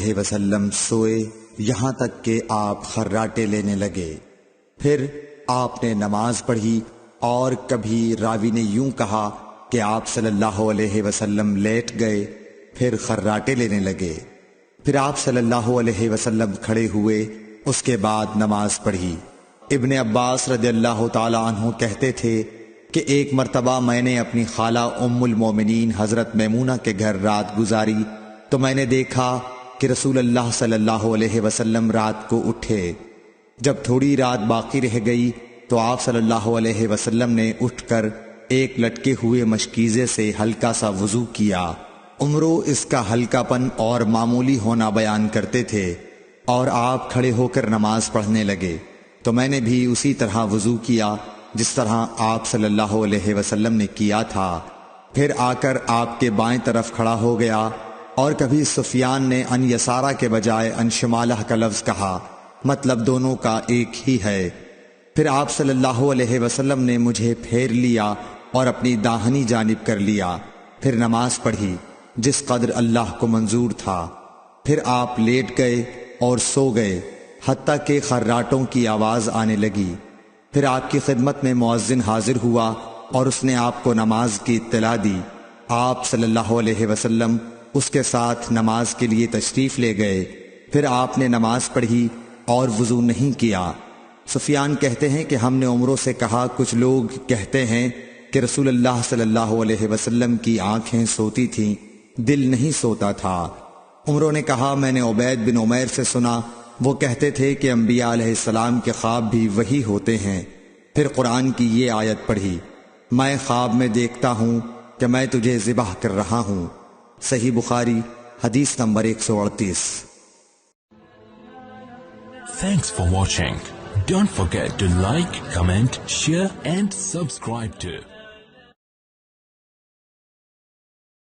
علیہ وسلم سوئے یہاں تک کہ آپ خراٹے لینے لگے۔ پھر آپ نے نماز پڑھی، اور کبھی راوی نے یوں کہا کہ آپ صلی اللہ علیہ وسلم لیٹ گئے، پھر خراٹے لینے لگے۔ پھر آپ صلی اللہ علیہ وسلم کھڑے ہوئے، اس کے بعد نماز پڑھی۔ ابن عباس رضی اللہ تعالی عنہ کہتے تھے کہ ایک مرتبہ میں نے اپنی خالہ ام المومنین حضرت میمونہ کے گھر رات گزاری تو میں نے دیکھا کہ رسول اللہ صلی اللہ علیہ وسلم رات کو اٹھے۔ جب تھوڑی رات باقی رہ گئی تو آپ صلی اللہ علیہ وسلم نے اٹھ کر ایک لٹکے ہوئے مشکیزے سے ہلکا سا وضو کیا۔ عمرو اس کا ہلکا پن اور معمولی ہونا بیان کرتے تھے، اور آپ کھڑے ہو کر نماز پڑھنے لگے تو میں نے بھی اسی طرح وضو کیا جس طرح آپ صلی اللہ علیہ وسلم نے کیا تھا۔ پھر آ کر آپ کے بائیں طرف کھڑا ہو گیا، اور کبھی سفیان نے ان یسارہ کے بجائے ان شمالہ کا لفظ کہا، مطلب دونوں کا ایک ہی ہے۔ پھر آپ صلی اللہ علیہ وسلم نے مجھے پھیر لیا اور اپنی داہنی جانب کر لیا، پھر نماز پڑھی جس قدر اللہ کو منظور تھا۔ پھر آپ لیٹ گئے اور سو گئے حتیٰ کہ خراٹوں کی آواز آنے لگی۔ پھر آپ کی خدمت میں مؤذن حاضر ہوا اور اس نے آپ کو نماز کی اطلاع دی۔ آپ صلی اللہ علیہ وسلم اس کے ساتھ نماز کے لیے تشریف لے گئے۔ پھر آپ نے نماز پڑھی اور وضو نہیں کیا۔ سفیان کہتے ہیں کہ ہم نے عمروں سے کہا، کچھ لوگ کہتے ہیں کہ رسول اللہ صلی اللہ علیہ وسلم کی آنکھیں سوتی تھیں، دل نہیں سوتا تھا۔ عمروں نے کہا، میں نے عبید بن عمیر سے سنا، وہ کہتے تھے کہ انبیاء علیہ السلام کے خواب بھی وہی ہوتے ہیں۔ پھر قرآن کی یہ آیت پڑھی، میں خواب میں دیکھتا ہوں کہ میں تجھے ذبح کر رہا ہوں۔ صحیح بخاری حدیث number 138۔ Thanks for watching. Don't forget to like, comment, share and subscribe to